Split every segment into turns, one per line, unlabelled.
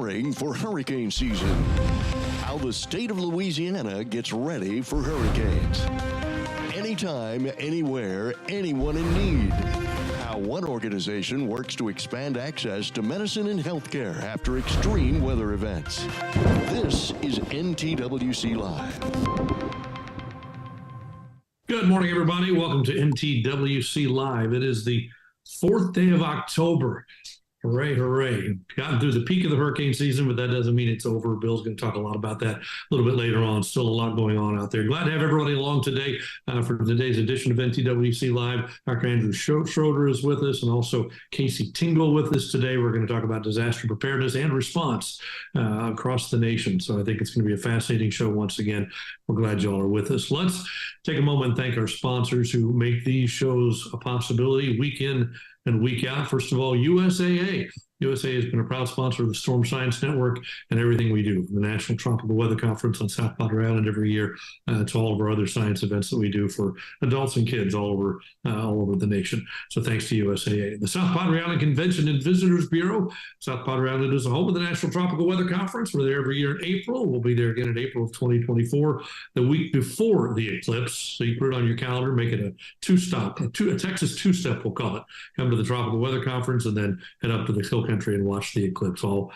preparing for hurricane season. How the state of Louisiana gets ready for hurricanes. Anytime, anywhere, anyone in need. How one organization works to expand access to medicine and healthcare after extreme weather events. This is NTWC Live.
Good morning, everybody. Welcome to NTWC Live. It is the 4th day of October. Hooray, hooray. Gotten through the peak of the hurricane season, but that doesn't mean it's over. Bill's going to talk a lot about that a little bit later on. Still a lot going on out there. Glad to have everybody along today for today's edition of NTWC Live. Dr. Andrew Schroeder is with us, and also Casey Tingle with us today. We're going to talk about disaster preparedness and response across the nation. So I think it's going to be a fascinating show once again. We're glad you all are with us. Let's take a moment and thank our sponsors who make these shows a possibility week in and week out. First of all, USAA. USAA has been a proud sponsor of the Storm Science Network and everything we do. The National Tropical Weather Conference on South Padre Island every year. To all of our other science events that we do for adults and kids all over the nation. So thanks to USAA. The South Padre Island Convention and Visitors Bureau. South Padre Island is the home of the National Tropical Weather Conference. We're there every year in April. We'll be there again in April of 2024, the week before the eclipse. So you put it on your calendar, make it a Texas two-step, we'll call it. Come to the Tropical Weather Conference and then head up to the Hill Country and watch the eclipse, all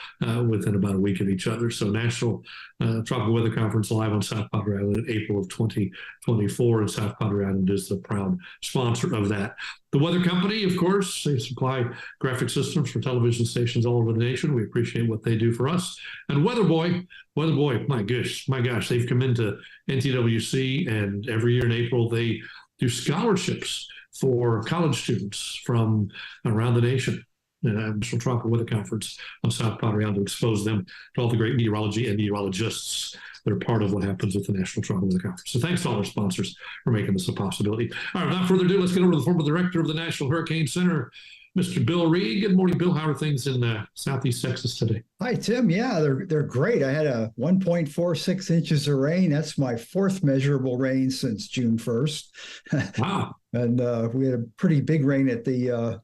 within about a week of each other. So National Tropical Weather Conference live on South Padre Island in April of 2024, and South Padre Island is the proud sponsor of that. The Weather Company, of course, they supply graphic systems for television stations all over the nation. We appreciate what they do for us. And Weather Boy, my gosh, they've come into NTWC, and every year in April they do scholarships for college students from around the nation. National Tropical Weather Conference on South Padre Island to expose them to all the great meteorology and meteorologists that are part of what happens with the National Tropical Weather Conference. So thanks to all our sponsors for making this a possibility. All right, without further ado, let's get over to the former director of the National Hurricane Center, Mr. Bill Reed. Good morning, Bill. How are things in Southeast Texas today?
Hi, Tim. Yeah, they're great. I had a 1.46 inches of rain. That's my fourth measurable rain since June 1st.
Wow.
And we had a pretty big rain at the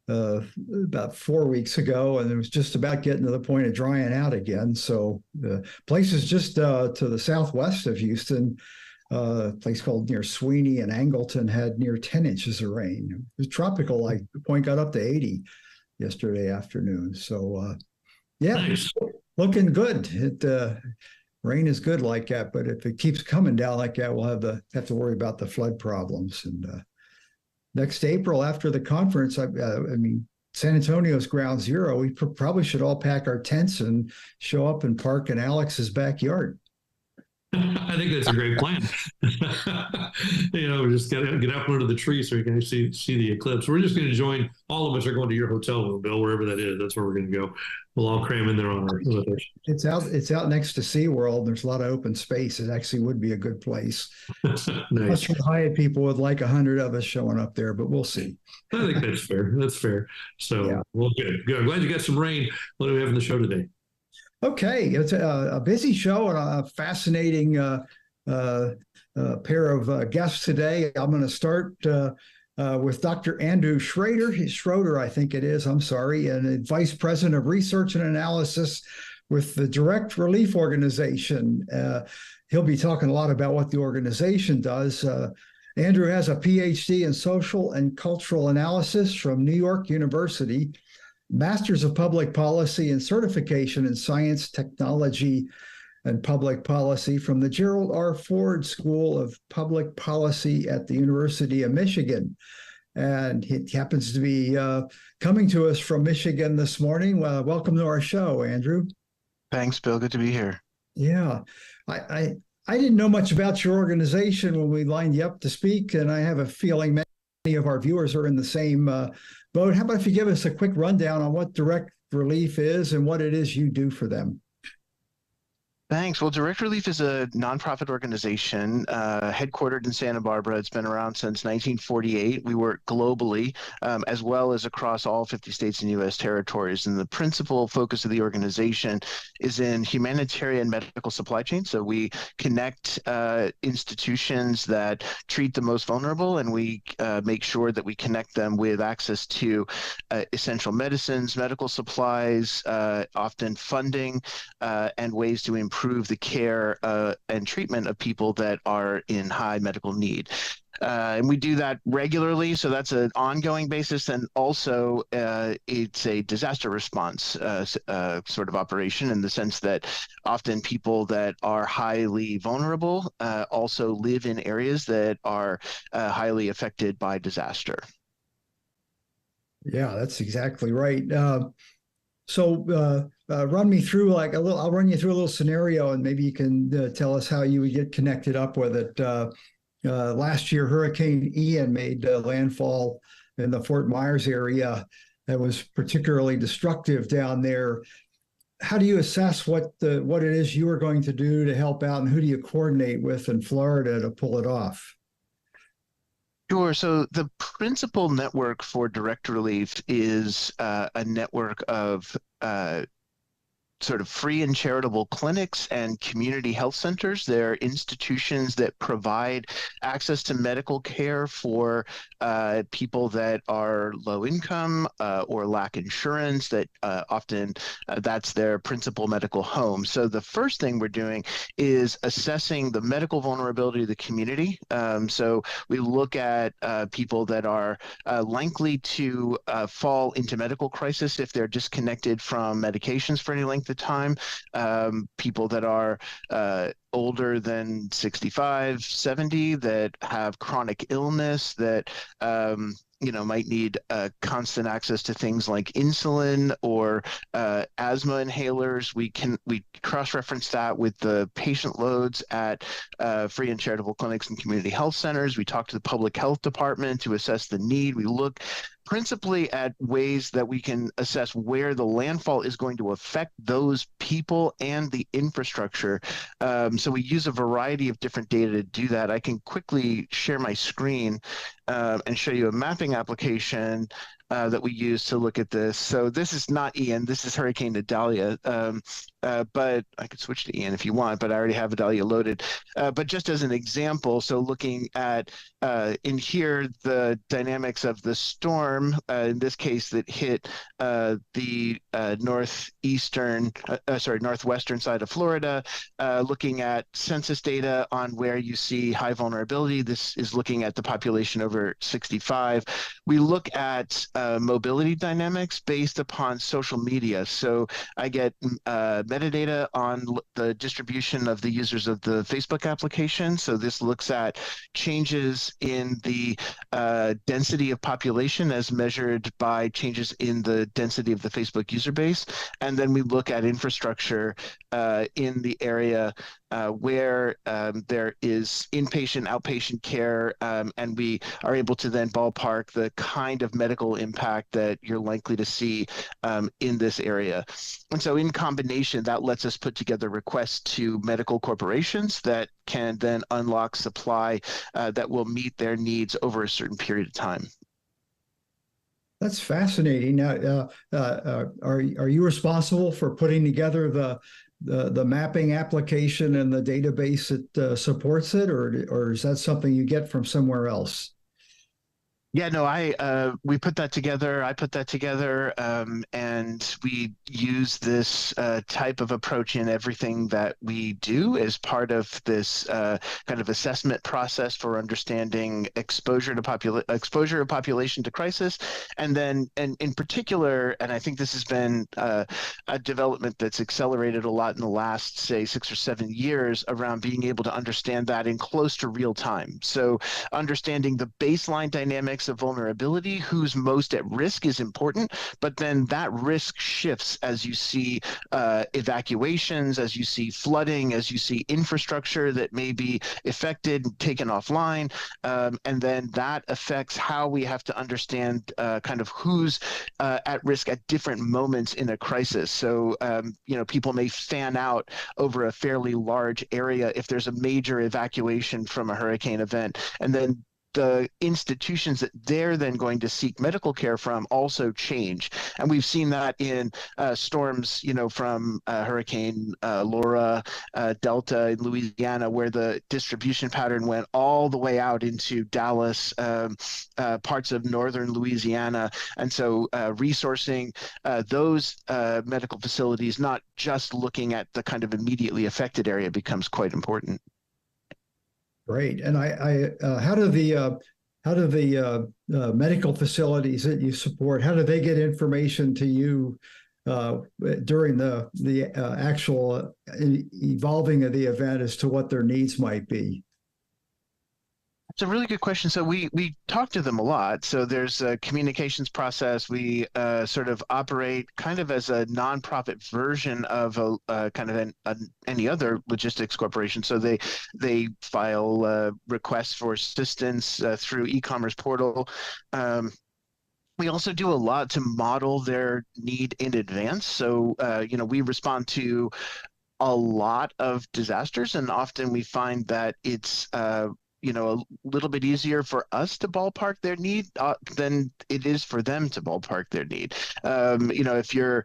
about 4 weeks ago, and it was just about getting to the point of drying out again. So the places just to the southwest of Houston, a place called near Sweeney and Angleton had near 10 inches of rain. It was tropical, like the point got up to 80 yesterday afternoon. So yeah,
nice.
Looking good. Rain is good like that, but if it keeps coming down like that, we'll have to worry about the flood problems. And next April, after the conference, I mean, San Antonio's ground zero. We probably should all pack our tents and show up and park in Alex's backyard.
I think that's a great plan. Just get up under the tree so you can see the eclipse. We're just going to join. All of us are going to your hotel room, Bill, wherever that is. That's where we're going to go. We'll all cram in there on our.
It's out next to SeaWorld. There's a lot of open space. It actually would be a good place.
Nice.
Plus, for Hyatt people would like 100 of us showing up there, but we'll see.
I think that's fair. That's fair. So, yeah. Well, good. Glad you got some rain. What do we have in the show today?
Okay, it's a busy show and a fascinating pair of guests today. I'm going to start with Dr. Andrew Schroeder, I think it is, I'm sorry, and Vice President of Research and Analysis with the Direct Relief Organization. He'll be talking a lot about what the organization does. Andrew has a PhD in Social and Cultural Analysis from New York University, Masters of Public Policy and Certification in Science, Technology, and Public Policy from the Gerald R. Ford School of Public Policy at the University of Michigan. And he happens to be coming to us from Michigan this morning. Welcome to our show, Andrew.
Thanks, Bill. Good to be here.
Yeah. I didn't know much about your organization when we lined you up to speak, and I have a feeling many of our viewers are in the same boat. How about if you give us a quick rundown on what Direct Relief is and what it is you do for them?
Thanks. Well, Direct Relief is a nonprofit organization headquartered in Santa Barbara. It's been around since 1948. We work globally, as well as across all 50 states and U.S. territories. And the principal focus of the organization is in humanitarian medical supply chain. So we connect institutions that treat the most vulnerable, and we make sure that we connect them with access to essential medicines, medical supplies, often funding, and ways to improve the care and treatment of people that are in high medical need. And we do that regularly, so that's an ongoing basis. And also, it's a disaster response sort of operation, in the sense that often people that are highly vulnerable also live in areas that are highly affected by disaster.
Yeah, that's exactly right. So run me through I'll run you through a little scenario, and maybe you can tell us how you would get connected up with it. Last year, Hurricane Ian made landfall in the Fort Myers area. That was particularly destructive down there. How do you assess what it is you are going to do to help out, and who do you coordinate with in Florida to pull it off?
Sure. So the principal network for Direct Relief is a network of sort of free and charitable clinics and community health centers. They're institutions that provide access to medical care for people that are low income or lack insurance, that often that's their principal medical home. So the first thing we're doing is assessing the medical vulnerability of the community. So we look at people that are likely to fall into medical crisis if they're disconnected from medications for any length of time, people that are older than 65, 70, that have chronic illness, that might need constant access to things like insulin or asthma inhalers. We cross-reference that with the patient loads at free and charitable clinics and community health centers. We talk to the public health department to assess the need. We look principally at ways that we can assess where the landfall is going to affect those people and the infrastructure. So we use a variety of different data to do that. I can quickly share my screen and show you a mapping application that we use to look at this. So this is not Ian, this is Hurricane Idalia, but I could switch to Ian if you want, but I already have Idalia loaded. But just as an example, so looking at in here, the dynamics of the storm, in this case that hit the northwestern side of Florida, looking at census data on where you see high vulnerability. This is looking at the population over 65. We look at mobility dynamics based upon social media. So I get metadata on the distribution of the users of the Facebook application. So this looks at changes in the density of population as measured by changes in the density of the Facebook user base. And then we look at infrastructure in the area where there is inpatient, outpatient care, and we are able to then ballpark the kind of medical impact that you're likely to see in this area. And so in combination, that lets us put together requests to medical corporations that can then unlock supply that will meet their needs over a certain period of time.
That's fascinating. Now, are you responsible for putting together the mapping application and the database that supports it, or is that something you get from somewhere else?
Yeah, no, we put that together. I put that together, and we use this type of approach in everything that we do as part of this kind of assessment process for understanding exposure of population to crisis, and then, and in particular, and I think this has been a development that's accelerated a lot in the last, say, 6 or 7 years, around being able to understand that in close to real time. So understanding the baseline dynamics index of vulnerability, who's most at risk is important, but then that risk shifts as you see evacuations, as you see flooding, as you see infrastructure that may be affected, taken offline, and then that affects how we have to understand kind of who's at risk at different moments in a crisis. So, people may fan out over a fairly large area if there's a major evacuation from a hurricane event, and then the institutions that they're then going to seek medical care from also change. And we've seen that in storms, from Hurricane Laura, Delta in Louisiana, where the distribution pattern went all the way out into Dallas, parts of northern Louisiana. And so resourcing those medical facilities, not just looking at the kind of immediately affected area, becomes quite important.
Great. And how do the medical facilities that you support, how do they get information to you during the actual evolving of the event as to what their needs might be?
It's a really good question. So we talk to them a lot. So there's a communications process. We sort of operate kind of as a nonprofit version of any other logistics corporation. So they file requests for assistance through e-commerce portal. We also do a lot to model their need in advance. So we respond to a lot of disasters, and often we find that it's a little bit easier for us to ballpark their need than it is for them to ballpark their need. If you're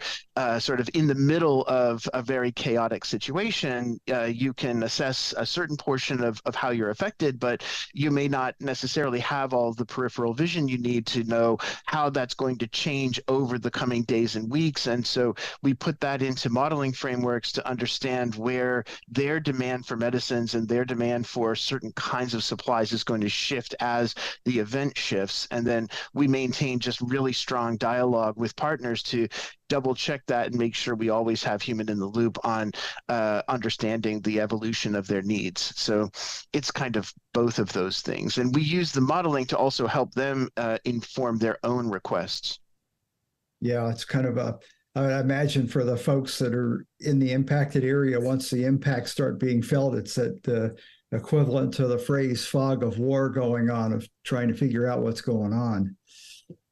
sort of in the middle of a very chaotic situation, you can assess a certain portion of how you're affected, but you may not necessarily have all the peripheral vision you need to know how that's going to change over the coming days and weeks. And so we put that into modeling frameworks to understand where their demand for medicines and their demand for certain kinds of supplies is going to shift as the event shifts. And then we maintain just really strong dialogue with partners to double check that and make sure we always have human in the loop on understanding the evolution of their needs. So it's kind of both of those things. And we use the modeling to also help them inform their own requests.
Yeah, it's kind of I imagine for the folks that are in the impacted area, once the impacts start being felt, it's that equivalent to the phrase fog of war going on, of trying to figure out what's going on.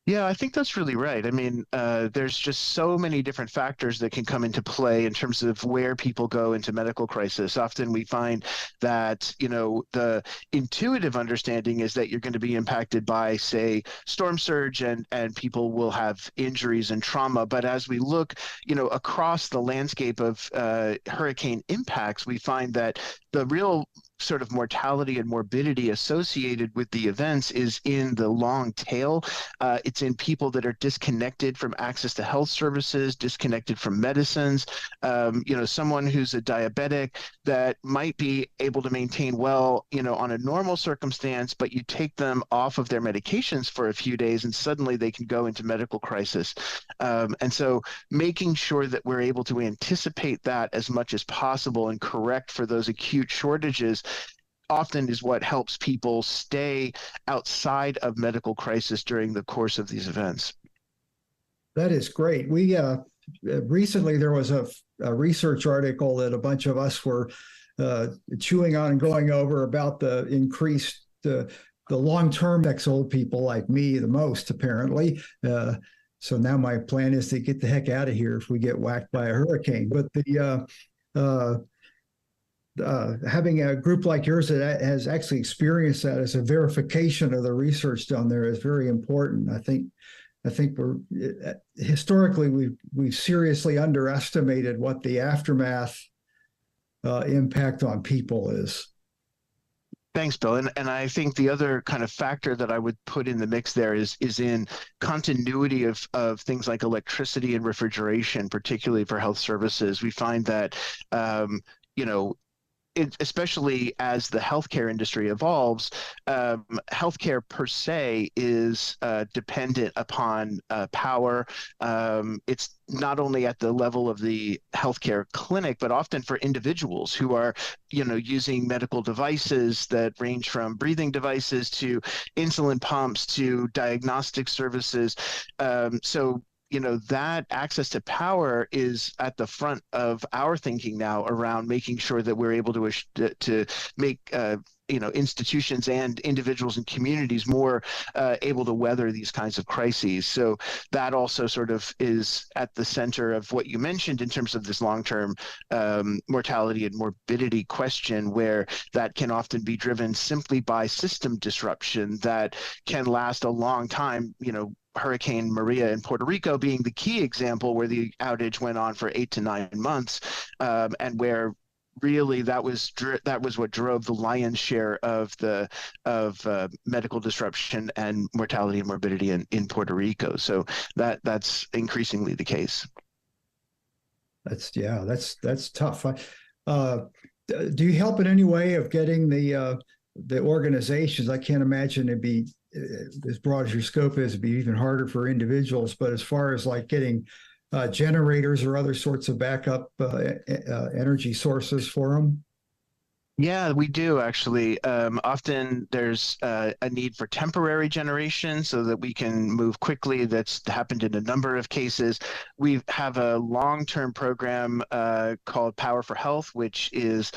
Yeah, I think that's really right. I mean, there's just so many different factors that can come into play in terms of where people go into medical crisis. Often we find that, the intuitive understanding is that you're going to be impacted by, say, storm surge and people will have injuries and trauma. But as we look, across the landscape of hurricane impacts, we find that the real sort of mortality and morbidity associated with the events is in the long tail. It's in people that are disconnected from access to health services, disconnected from medicines. Someone who's a diabetic that might be able to maintain well, on a normal circumstance, but you take them off of their medications for a few days and suddenly they can go into medical crisis. And so making sure that we're able to anticipate that as much as possible and correct for those acute shortages often is what helps people stay outside of medical crisis during the course of these events.
That is great. We recently there was a research article that a bunch of us were chewing on and going over about the increased the long-term affects old people like me the most, apparently. So now my plan is to get the heck out of here if we get whacked by a hurricane. But having a group like yours that has actually experienced that as a verification of the research done there is very important. I think we're historically we've seriously underestimated what the aftermath impact on people is.
Thanks, Bill. And I think the other kind of factor that I would put in the mix there is in continuity of things like electricity and refrigeration, particularly for health services. We find that especially as the healthcare industry evolves, healthcare per se is dependent upon power. It's not only at the level of the healthcare clinic, but often for individuals who are, using medical devices that range from breathing devices to insulin pumps to diagnostic services. That access to power is at the front of our thinking now around making sure that we're able to make institutions and individuals and communities more able to weather these kinds of crises. So that also sort of is at the center of what you mentioned in terms of this long-term mortality and morbidity question, where that can often be driven simply by system disruption that can last a long time. Hurricane Maria in Puerto Rico being the key example, where the outage went on for 8 to 9 months, and where really that was what drove the lion's share of medical disruption and mortality and morbidity in Puerto Rico. So that's increasingly the case.
That's tough. Do you help in any way of getting the organizations? I can't imagine it'd be as broad as your scope is, it'd be even harder for individuals. But as far as like getting generators or other sorts of backup energy sources for them?
Yeah, we do actually. Often there's a need for temporary generation so that we can move quickly. That's happened in a number of cases. We have a long-term program called Power for Health, which is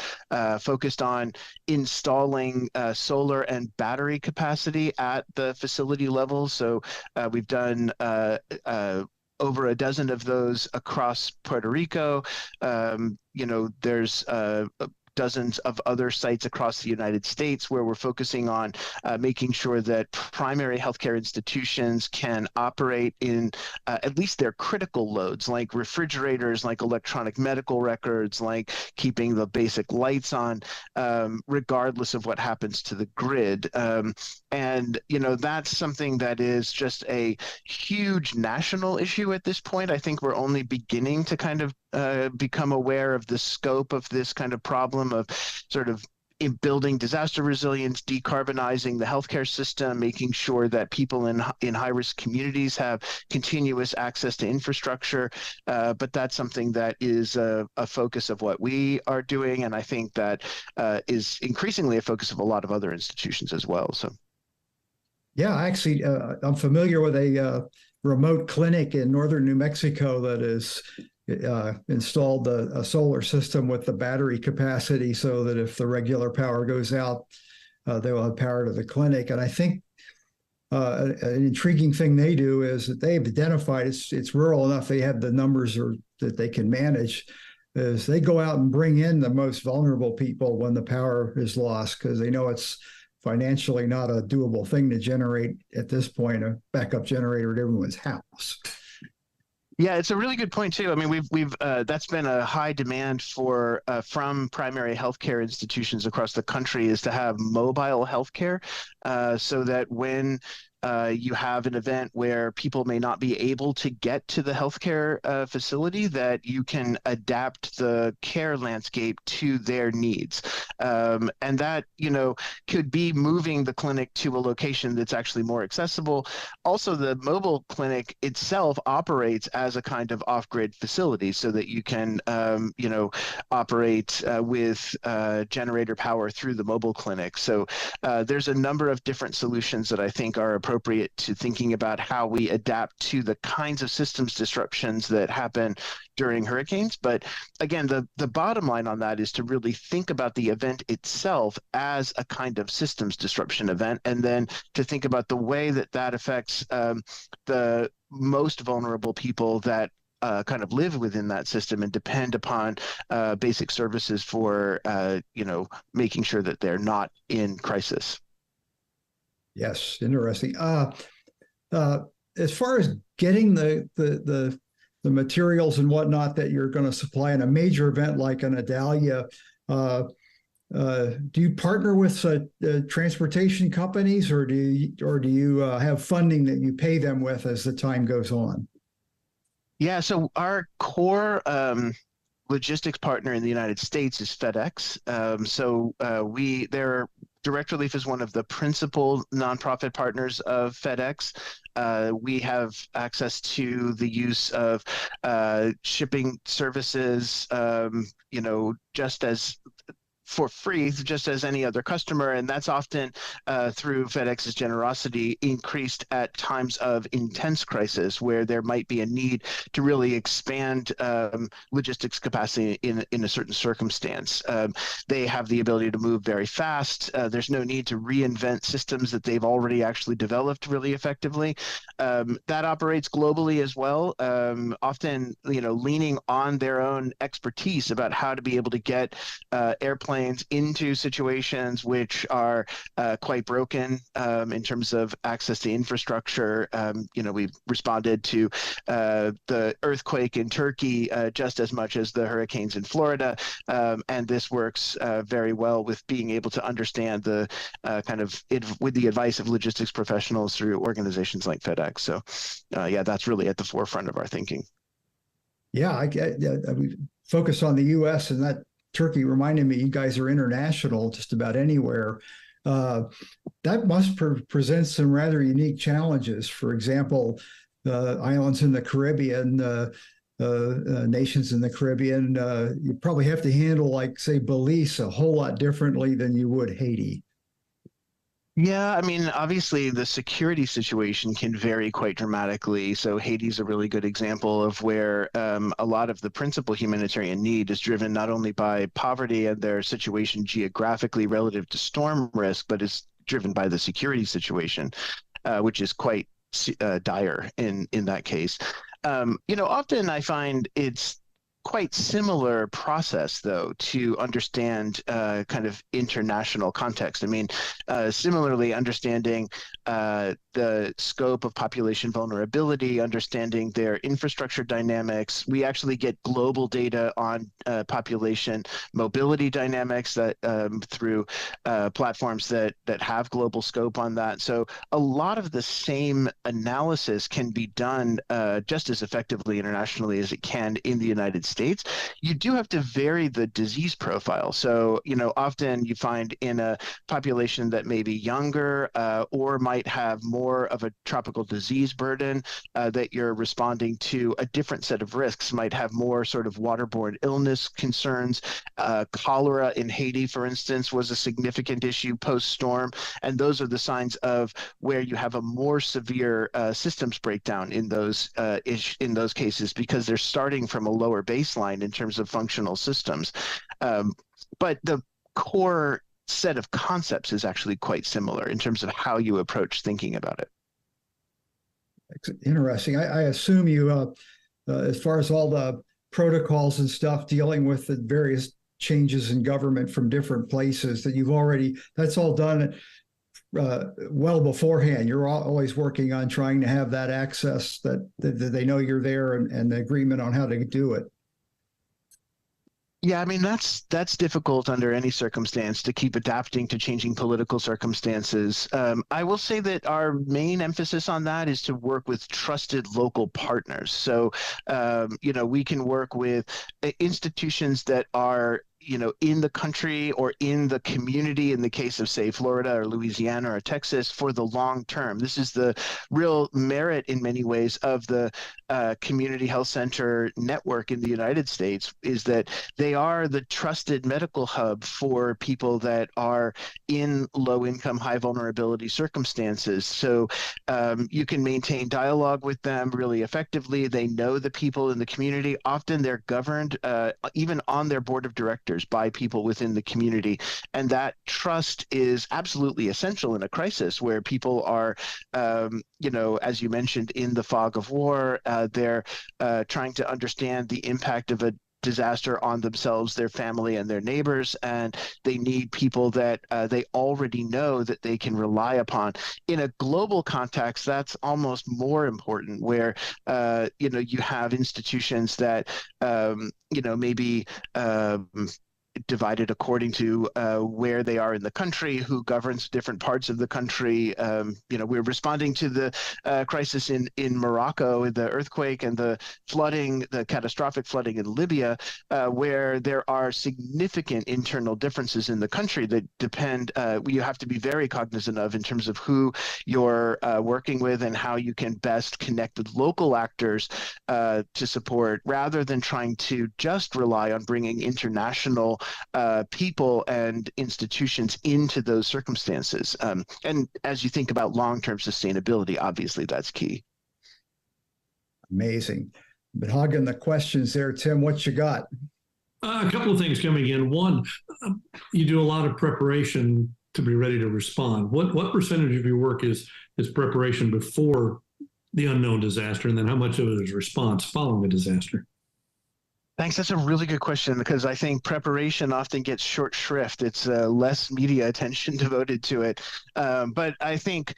focused on installing solar and battery capacity at the facility level. So we've done over a dozen of those across Puerto Rico. There's dozens of other sites across the United States where we're focusing on making sure that primary healthcare institutions can operate in at least their critical loads, like refrigerators, like electronic medical records, like keeping the basic lights on, regardless of what happens to the grid. And that's something that is just a huge national issue at this point. I think we're only beginning to kind of become aware of the scope of this kind of problem of sort of in building disaster resilience, decarbonizing the healthcare system, making sure that people in high-risk communities have continuous access to infrastructure. But that's something that is a focus of what we are doing, and I think that is increasingly a focus of a lot of other institutions as well. So,
yeah, actually, I'm familiar with a remote clinic in northern New Mexico that is installed a solar system with the battery capacity so that if the regular power goes out, they will have power to the clinic. And I think an intriguing thing they do is that they've identified it's rural enough, they have the numbers that they can manage, is they go out and bring in the most vulnerable people when the power is lost, because they know it's financially not a doable thing to generate at this point a backup generator at everyone's house.
Yeah, it's a really good point too. I mean, we've that's been a high demand for from primary healthcare institutions across the country, is to have mobile healthcare, so that when you have an event where people may not be able to get to the healthcare facility, that you can adapt the care landscape to their needs. And that, could be moving the clinic to a location that's actually more accessible. Also, the mobile clinic itself operates as a kind of off-grid facility so that you can, operate with generator power through the mobile clinic. So there's a number of different solutions that I think are appropriate to thinking about how we adapt to the kinds of systems disruptions that happen during hurricanes. But again, the bottom line on that is to really think about the event itself as a kind of systems disruption event, and then to think about the way that affects the most vulnerable people that kind of live within that system and depend upon basic services for making sure that they're not in crisis.
Yes, interesting. As far as getting the materials and whatnot that you're going to supply in a major event like an Idalia, do you partner with transportation companies, or do you have funding that you pay them with as the time goes on?
Yeah, so our core logistics partner in the United States is FedEx. Their Direct Relief is one of the principal nonprofit partners of FedEx. We have access to the use of shipping services, just as for free, just as any other customer. And that's often through FedEx's generosity increased at times of intense crisis where there might be a need to really expand logistics capacity in a certain circumstance. They have the ability to move very fast. There's no need to reinvent systems that they've already actually developed really effectively. That operates globally as well, often leaning on their own expertise about how to be able to get airplanes into situations which are quite broken in terms of access to infrastructure. We've responded to the earthquake in Turkey just as much as the hurricanes in Florida, and this works very well with being able to understand the with the advice of logistics professionals through organizations like FedEx. So, that's really at the forefront of our thinking.
Yeah, we focus on the U.S. and that Turkey reminded me you guys are international just about anywhere. That must present some rather unique challenges. For example, islands in the Caribbean, nations in the Caribbean, you probably have to handle, like, say, Belize a whole lot differently than you would Haiti.
Yeah, I mean, obviously the security situation can vary quite dramatically. So Haiti's a really good example of where a lot of the principal humanitarian need is driven not only by poverty and their situation geographically relative to storm risk, but is driven by the security situation, which is quite dire in that case. Often I find it's quite similar process, though, to understand kind of international context. I mean, similarly, understanding the scope of population vulnerability, understanding their infrastructure dynamics. We actually get global data on population mobility dynamics that through platforms that have global scope on that. So a lot of the same analysis can be done just as effectively internationally as it can in the United States. You do have to vary the disease profile. So, often you find in a population that may be younger or might have more of a tropical disease burden that you're responding to a different set of risks, might have more sort of waterborne illness concerns. Cholera in Haiti, for instance, was a significant issue post-storm. And those are the signs of where you have a more severe systems breakdown in those cases because they're starting from a lower baseline in terms of functional systems. But the core set of concepts is actually quite similar in terms of how you approach thinking about it.
Interesting. I assume you, as far as all the protocols and stuff dealing with the various changes in government from different places, that's all done well beforehand. You're always working on trying to have that access that they know you're there and the agreement on how to do it.
Yeah, I mean, that's difficult under any circumstance to keep adapting to changing political circumstances. I will say that our main emphasis on that is to work with trusted local partners. So, we can work with institutions that are in the country or in the community, in the case of, say, Florida or Louisiana or Texas, for the long term. This is the real merit in many ways of the community health center network in the United States, is that they are the trusted medical hub for people that are in low income, high vulnerability circumstances. So you can maintain dialogue with them really effectively. They know the people in the community. Often they're governed even on their board of directors by people within the community. And that trust is absolutely essential in a crisis where people are, as you mentioned, in the fog of war. They're trying to understand the impact of a disaster on themselves, their family, and their neighbors, and they need people that they already know that they can rely upon. In a global context, that's almost more important, where you have institutions that maybe divided according to where they are in the country, who governs different parts of the country. We're responding to the crisis in Morocco, the earthquake and the flooding, the catastrophic flooding in Libya, where there are significant internal differences in the country that depend, you have to be very cognizant of in terms of who you're working with and how you can best connect with local actors to support, rather than trying to just rely on bringing international people and institutions into those circumstances. And as you think about long-term sustainability, obviously that's key.
Amazing. But hogging the questions there, Tim, what you got?
A couple of things coming in. One, you do a lot of preparation to be ready to respond. What percentage of your work is preparation before the unknown disaster, and then how much of it is response following a disaster?
Thanks. That's a really good question, because I think preparation often gets short shrift. It's less media attention devoted to it. But I think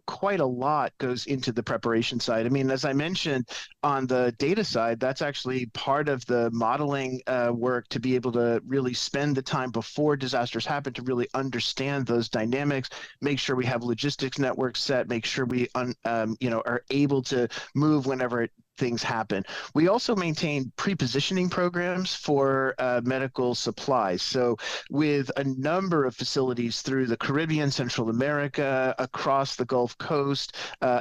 quite a lot goes into the preparation side. I mean, as I mentioned, on the data side, that's actually part of the modeling work, to be able to really spend the time before disasters happen to really understand those dynamics, make sure we have logistics networks set, make sure we are able to move whenever things happen. We also maintain pre-positioning programs for medical supplies. So with a number of facilities through the Caribbean, Central America, across the Gulf Coast,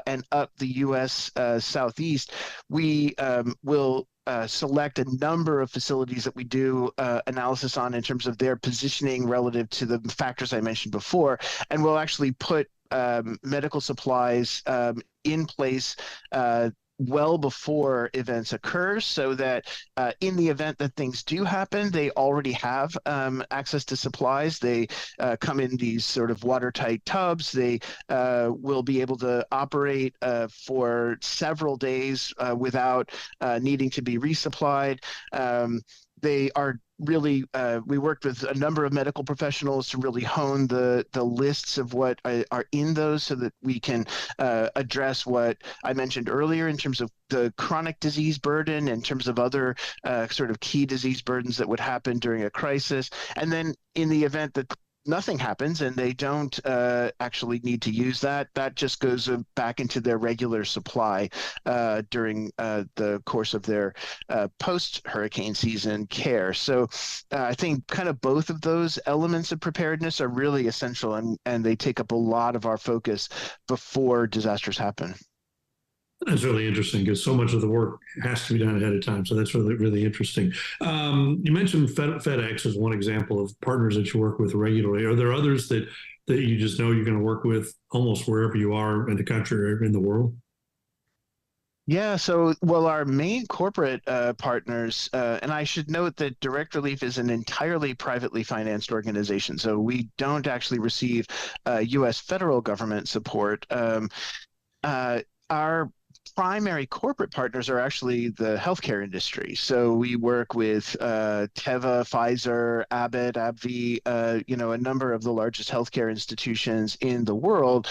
and up the U.S. Southeast, we will select a number of facilities that we do analysis on in terms of their positioning relative to the factors I mentioned before. And we'll actually put medical supplies in place well before events occur, so that in the event that things do happen, they already have access to supplies. They come in these sort of watertight tubs. They will be able to operate for several days without needing to be resupplied. They are really, we worked with a number of medical professionals to really hone the lists of what are in those, so that we can address what I mentioned earlier in terms of the chronic disease burden, in terms of other sort of key disease burdens that would happen during a crisis. And then in the event that nothing happens and they don't actually need to use that just goes back into their regular supply during the course of their post-hurricane season care. So I think kind of both of those elements of preparedness are really essential, and they take up a lot of our focus before disasters happen.
That's really interesting, because so much of the work has to be done ahead of time. So that's really, really interesting. You mentioned FedEx as one example of partners that you work with regularly. Are there others that you just know you're going to work with almost wherever you are in the country or in the world?
Yeah, so, well, our main corporate partners, and I should note that Direct Relief is an entirely privately financed organization, so we don't actually receive U.S. federal government support. Our primary corporate partners are actually the healthcare industry. So we work with Teva, Pfizer, Abbott, AbbVie, a number of the largest healthcare institutions in the world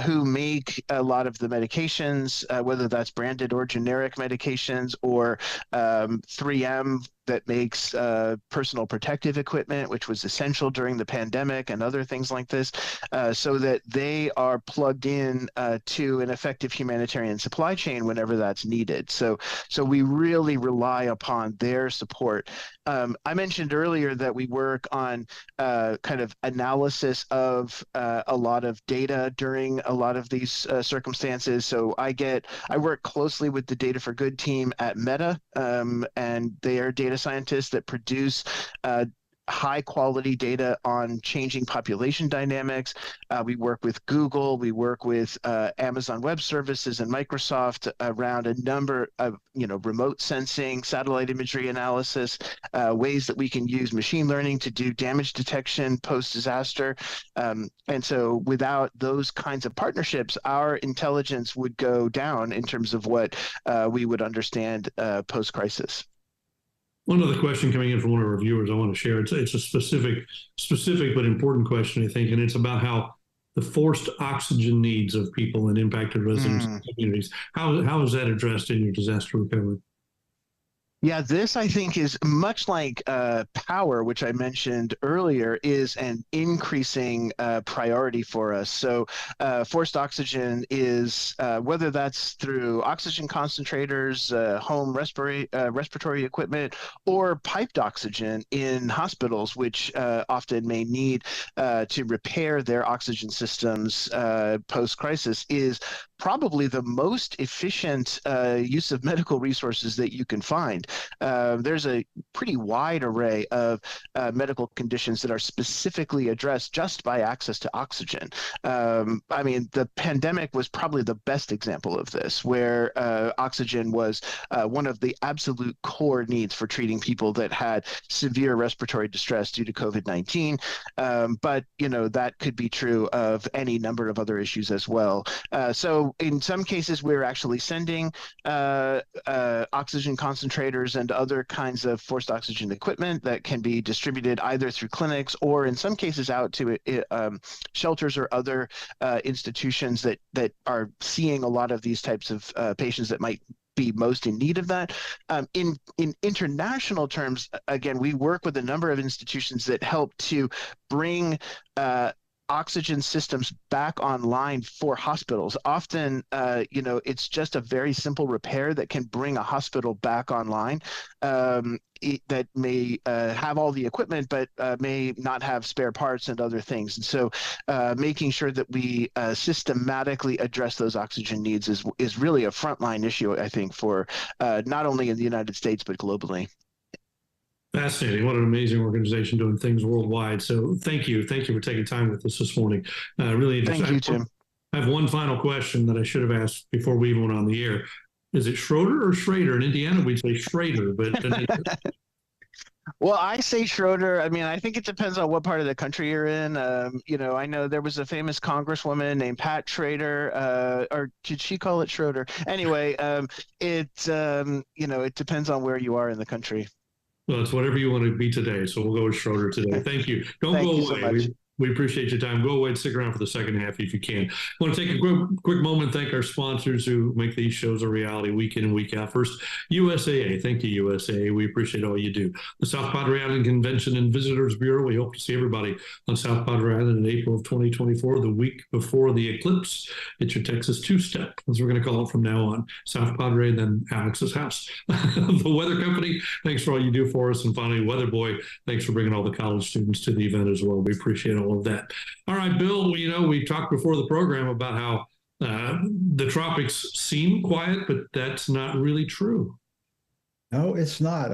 who make a lot of the medications, whether that's branded or generic medications, or 3M that makes personal protective equipment, which was essential during the pandemic, and other things like this, so that they are plugged in to an effective humanitarian supply chain whenever that's needed. So we really rely upon their support. I mentioned earlier that we work on kind of analysis of a lot of data during a lot of these circumstances. So I work closely with the Data for Good team at Meta, and they are data scientists that produce high quality data on changing population dynamics. We work with Google, we work with Amazon Web Services and Microsoft around a number of remote sensing, satellite imagery analysis, ways that we can use machine learning to do damage detection post-disaster. And so without those kinds of partnerships, our intelligence would go down in terms of what we would understand post-crisis.
One other question coming in from one of our viewers I want to share. It's a specific but important question, I think, and it's about how the forced oxygen needs of people in impacted residents and communities. How is that addressed in your disaster recovery?
Yeah, this I think is much like power, which I mentioned earlier, is an increasing priority for us. So, forced oxygen is whether that's through oxygen concentrators, home respiratory equipment, or piped oxygen in hospitals, which often may need to repair their oxygen systems post-crisis, is probably the most efficient use of medical resources that you can find. There's a pretty wide array of medical conditions that are specifically addressed just by access to oxygen. I mean, the pandemic was probably the best example of this, where oxygen was one of the absolute core needs for treating people that had severe respiratory distress due to COVID-19. But, you know, that could be true of any number of other issues as well. So in some cases, we're actually sending oxygen concentrators and other kinds of forced oxygen equipment that can be distributed either through clinics or in some cases out to shelters or other institutions that are seeing a lot of these types of patients that might be most in need of that. In international terms, again, we work with a number of institutions that help to bring oxygen systems back online for hospitals. Often, you know, it's just a very simple repair that can bring a hospital back online that may have all the equipment, but may not have spare parts and other things. And so making sure that we systematically address those oxygen needs is really a frontline issue, I think, for not only in the United States, but globally.
Fascinating. What an amazing organization doing things worldwide. So thank you. Thank you for taking time with us this morning. Really interesting.
Thank you, Jim.
I have one final question that I should have asked before we even went on the air. Is it Schroeder or Schrader? In Indiana, we'd say Schrader, but
well, I say Schroeder. I mean, I think it depends on what part of the country you're in. You know, I know there was a famous congresswoman named Pat Schrader, or did she call it Schroeder? Anyway, you know, it depends on where you are in the country.
Well, it's whatever you want to be today. So we'll go with Schroeder today. Thank you. Don't
Thank
go
you
away.
so
We appreciate your time. Go away and stick around for the second half if you can. I want to take a quick moment, thank our sponsors who make these shows a reality week in and week out. First, USAA. Thank you, USAA. We appreciate all you do. The South Padre Island Convention and Visitors Bureau. We hope to see everybody on South Padre Island in April of 2024, the week before the eclipse. It's your Texas two-step, as we're going to call it from now on. South Padre and then Alex's house. The Weather Company, thanks for all you do for us. And finally, Weather Boy, thanks for bringing all the college students to the event as well. We appreciate all of that. All right, Bill, you know, we talked before the program about how the tropics seem quiet, but that's not really true.
No, it's not.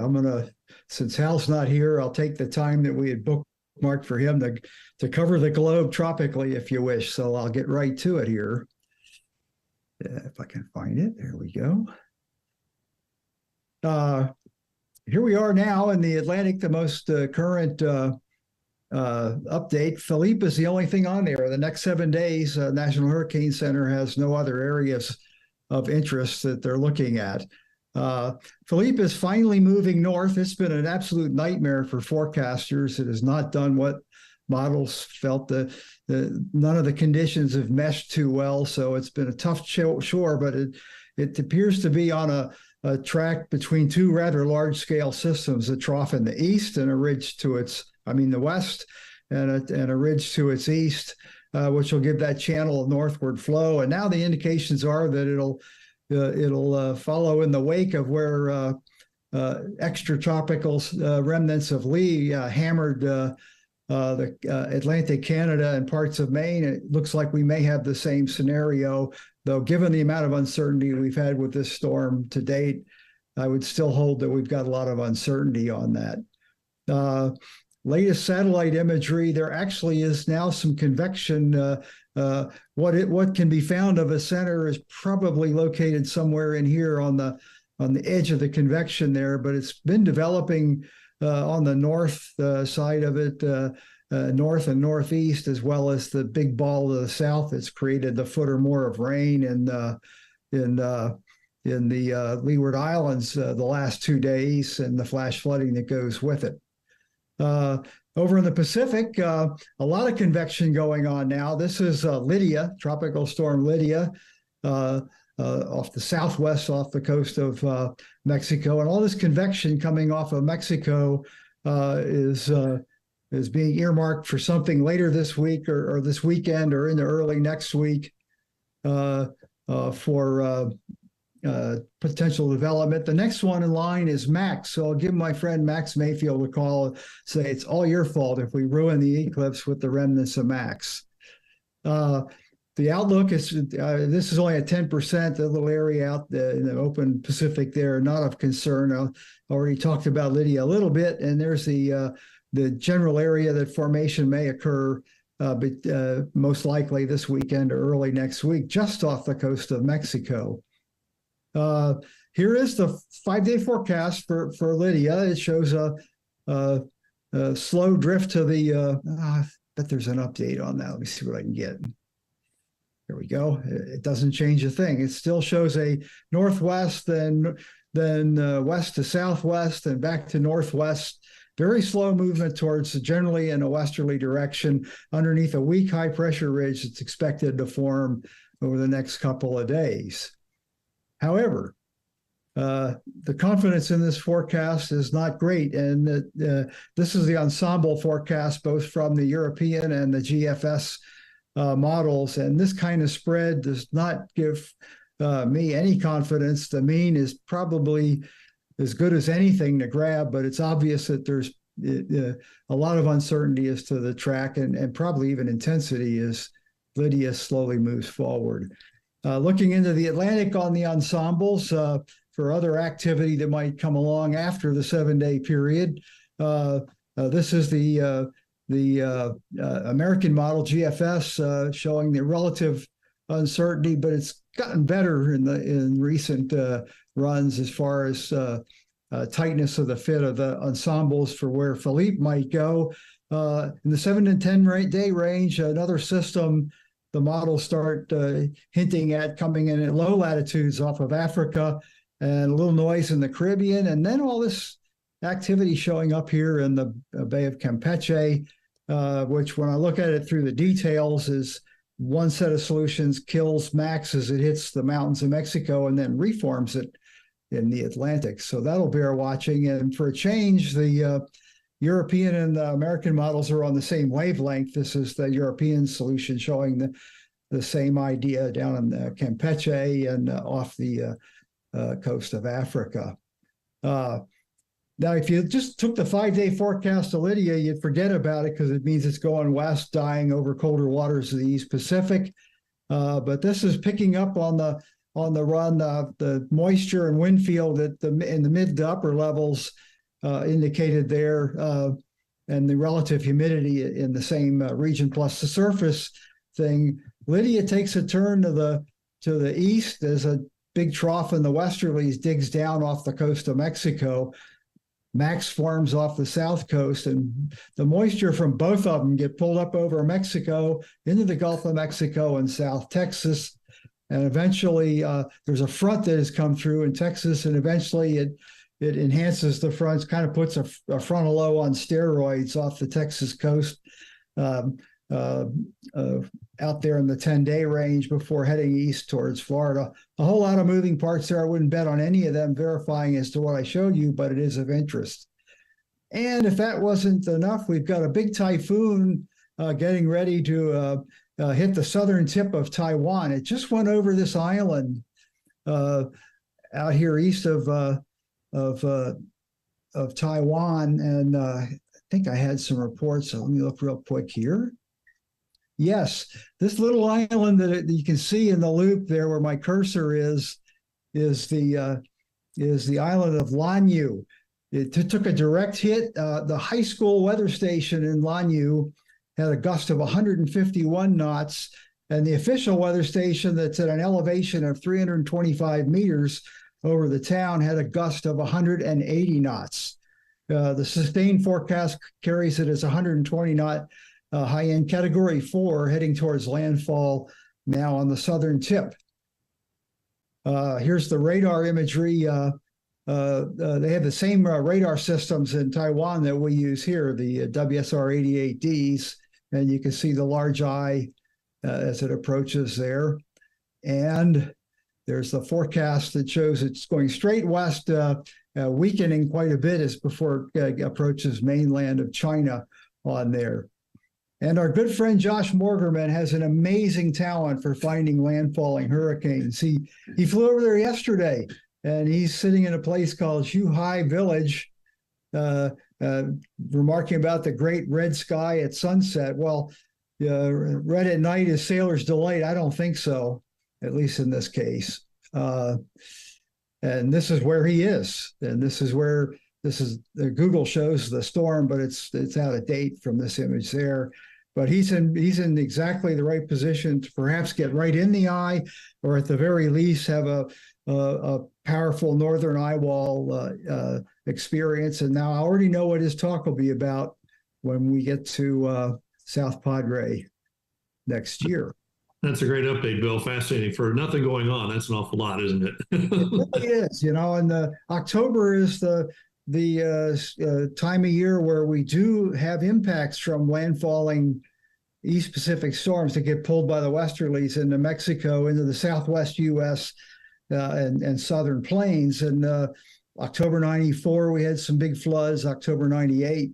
Since Hal's not here, I'll take the time that we had bookmarked for him to cover the globe tropically, if you wish. So I'll get right to it here. If I can find it, there we go. Here we are now in the Atlantic, the most current update. Philippe is the only thing on there. The next 7 days, National Hurricane Center has no other areas of interest that they're looking at. Philippe is finally moving north. It's been an absolute nightmare for forecasters. It has not done what models felt. None of the conditions have meshed too well, so it's been a tough shore, but it appears to be on a track between two rather large-scale systems, a trough in the east and a ridge to the west, and a ridge to its east, which will give that channel a northward flow. And now the indications are that it'll follow in the wake of where extratropical remnants of Lee hammered the Atlantic Canada and parts of Maine. It looks like we may have the same scenario, though given the amount of uncertainty we've had with this storm to date, I would still hold that we've got a lot of uncertainty on that. Latest satellite imagery, there actually is now some convection. What can be found of a center is probably located somewhere in here on the edge of the convection there, but it's been developing on the north side of it, north and northeast, as well as the big ball to the south. It's created the foot or more of rain in the Leeward Islands the last 2 days, and the flash flooding that goes with it. Over in the Pacific, a lot of convection going on now. This is Lydia, Tropical Storm Lydia. off the southwest, off the coast of Mexico. And all this convection coming off of Mexico is being earmarked for something later this week or this weekend or in the early next week for potential development. The next one in line is Max. So I'll give my friend Max Mayfield a call, say it's all your fault if we ruin the eclipse with the remnants of Max. The outlook is, this is only at 10%, the little area out in the open Pacific there, not of concern. I already talked about Lydia a little bit, and there's the general area that formation may occur, but most likely this weekend or early next week, just off the coast of Mexico. Here is the 5-day forecast for Lydia. It shows a slow drift to the, I bet there's an update on that. Let me see what I can get. There we go. It doesn't change a thing. It still shows a northwest, then west to southwest, and back to northwest. Very slow movement towards generally in a westerly direction underneath a weak high pressure ridge that's expected to form over the next couple of days. However, the confidence in this forecast is not great, and this is the ensemble forecast both from the European and the GFS models, and this kind of spread does not give me any confidence. The mean is probably as good as anything to grab, but it's obvious that there's a lot of uncertainty as to the track and probably even intensity as Lydia slowly moves forward. Looking into the Atlantic on the ensembles for other activity that might come along after the 7-day period. This is the American model GFS showing the relative uncertainty, but it's gotten better in recent runs as far as tightness of the fit of the ensembles for where Philippe might go. In the 7 to 10 day range, another system the models start hinting at coming in at low latitudes off of Africa, and a little noise in the Caribbean, and then all this activity showing up here in the Bay of Campeche, which when I look at it through the details is one set of solutions kills Max as it hits the mountains of Mexico and then reforms it in the Atlantic. So that'll bear watching. And for a change, the European and the American models are on the same wavelength. This is the European solution showing the same idea down in Campeche and off the coast of Africa. Now, if you just took the 5-day forecast of Lydia, you'd forget about it because it means it's going west, dying over colder waters of the East Pacific. But this is picking up on the run. The moisture and wind field in the mid to upper levels indicated there, and the relative humidity in the same region, plus the surface thing. Lydia takes a turn to the east. There's a big trough in the westerlies, digs down off the coast of Mexico. Max forms off the south coast, and the moisture from both of them get pulled up over Mexico into the Gulf of Mexico and South Texas. And eventually there's a front that has come through in Texas, and eventually it enhances the fronts, kind of puts a frontal low on steroids off the Texas coast out there in the 10-day range before heading east towards Florida. A whole lot of moving parts there. I wouldn't bet on any of them verifying as to what I showed you, but it is of interest. And if that wasn't enough, we've got a big typhoon getting ready to hit the southern tip of Taiwan. It just went over this island out here east of Taiwan, and I think I had some reports. So let me look real quick here. Yes, this little island that you can see in the loop there, where my cursor is the island of Lanyu. It took a direct hit. The high school weather station in Lanyu had a gust of 151 knots, and the official weather station that's at an elevation of 325 meters over the town had a gust of 180 knots. The sustained forecast carries it as 120 knot high-end Category 4 heading towards landfall now on the southern tip. Here's the radar imagery. They have the same radar systems in Taiwan that we use here, the WSR-88Ds, and you can see the large eye as it approaches there. And There's the forecast that shows it's going straight west, weakening quite a bit as before it approaches mainland of China on there. And our good friend Josh Morgerman has an amazing talent for finding landfalling hurricanes. He flew over there yesterday, and he's sitting in a place called Zhuhai Village, remarking about the great red sky at sunset. Well, red at night is sailor's delight. I don't think so, at least in this case. And this is where he is, and this is Google shows the storm, but it's out of date from this image there. But he's in exactly the right position to perhaps get right in the eye, or at the very least have a powerful northern eye wall experience. And now I already know what his talk will be about when we get to South Padre next year.
That's a great update, Bill. Fascinating. For nothing going on, that's an awful lot, isn't it?
It really is, and October is the time of year where we do have impacts from landfalling East Pacific storms that get pulled by the westerlies into Mexico, into the southwest U.S. And southern plains. And October 94, we had some big floods, October 98,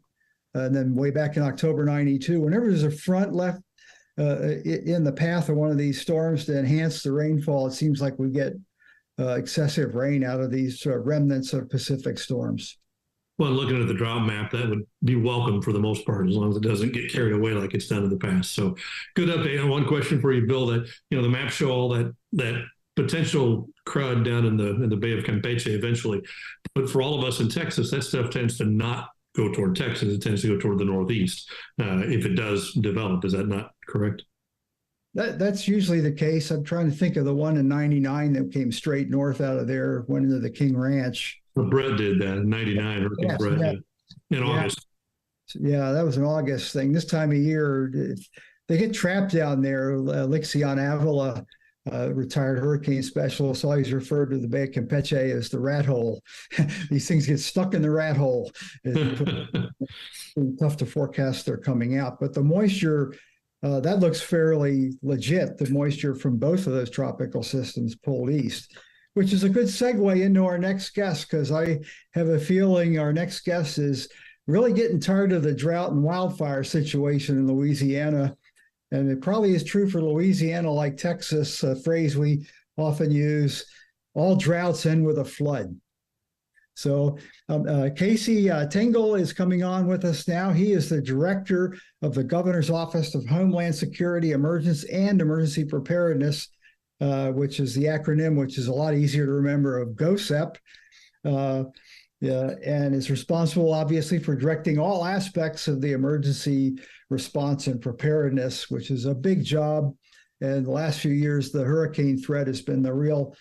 and then way back in October 92. Whenever there's a front left in the path of one of these storms to enhance the rainfall, it seems like we get excessive rain out of these remnants of Pacific storms.
Well, looking at the drought map, that would be welcome for the most part, as long as it doesn't get carried away like it's done in the past. So good update. And one question for you, Bill, that, the maps show all that potential crud down in the Bay of Campeche eventually. But for all of us in Texas, that stuff tends to not go toward Texas. It tends to go toward the Northeast if it does develop. Is that not correct?
That's usually the case. I'm trying to think of the one in 99 that came straight north out of there, went into the King Ranch.
Well, Brett did that in 99.
Yes,
Brett did in August.
Yeah, that was an August thing. This time of year, they get trapped down there. Lixion Avila, retired hurricane specialist, always referred to the Bay of Campeche as the rat hole. These things get stuck in the rat hole. It's tough to forecast they're coming out. But the moisture, that looks fairly legit, the moisture from both of those tropical systems pulled east, which is a good segue into our next guest, because I have a feeling our next guest is really getting tired of the drought and wildfire situation in Louisiana. And it probably is true for Louisiana, like Texas, a phrase we often use, all droughts end with a flood. So Casey Tingle is coming on with us now. He is the director of the Governor's Office of Homeland Security, Emergency Preparedness, which is the acronym, which is a lot easier to remember, of GOSEP, and is responsible, obviously, for directing all aspects of the emergency response and preparedness, which is a big job. And the last few years, the hurricane threat has been the real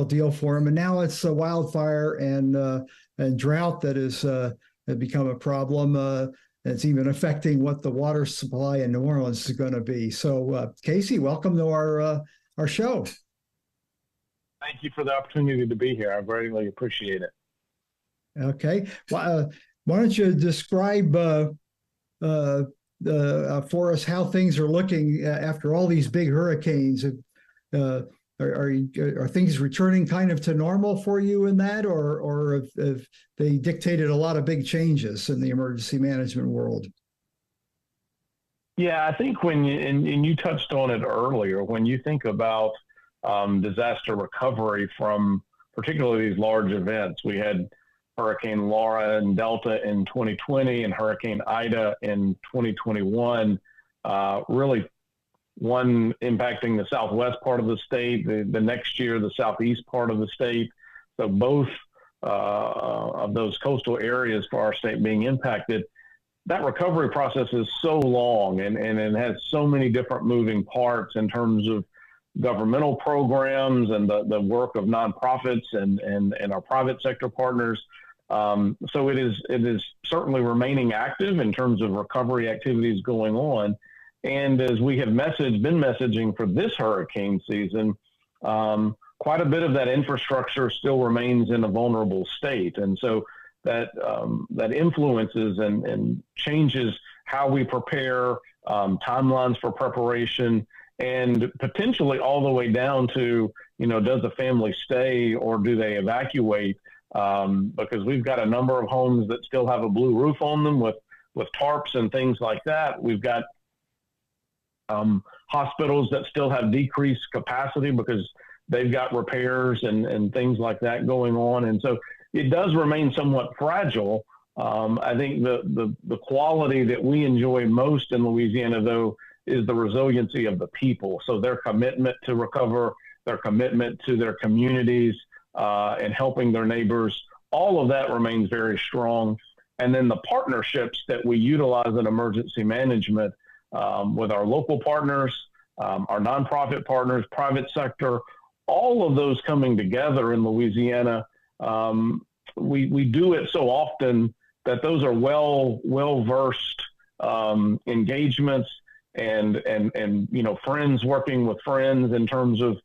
deal for him. And now it's a wildfire and drought that has become a problem. It's even affecting what the water supply in New Orleans is going to be. So, Casey, welcome to our show.
Thank you for the opportunity to be here. I greatly appreciate it.
Okay. Well, why don't you describe for us how things are looking after all these big hurricanes? Are things returning kind of to normal for you in that, or have they dictated a lot of big changes in the emergency management world?
Yeah, I think when you touched on it earlier, when you think about disaster recovery from particularly these large events, we had Hurricane Laura and Delta in 2020 and Hurricane Ida in 2021, really one impacting the southwest part of the state, the next year the southeast part of the state. So both of those coastal areas for our state being impacted. That recovery process is so long and it has so many different moving parts in terms of governmental programs and the work of nonprofits and our private sector partners. So it is certainly remaining active in terms of recovery activities going on. And as we have been messaging for this hurricane season, quite a bit of that infrastructure still remains in a vulnerable state. And so that influences and changes how we prepare, timelines for preparation, and potentially all the way down to, does the family stay or do they evacuate? Because we've got a number of homes that still have a blue roof on them with tarps and things like that. We've got hospitals that still have decreased capacity because they've got repairs and things like that going on. And so it does remain somewhat fragile. I think the quality that we enjoy most in Louisiana, though, is the resiliency of the people. So their commitment to recover, their commitment to their communities, and helping their neighbors, all of that remains very strong. And then the partnerships that we utilize in emergency management with our local partners, our nonprofit partners, private sector, all of those coming together in Louisiana. We do it so often that those are well-versed engagements and friends working with friends in terms of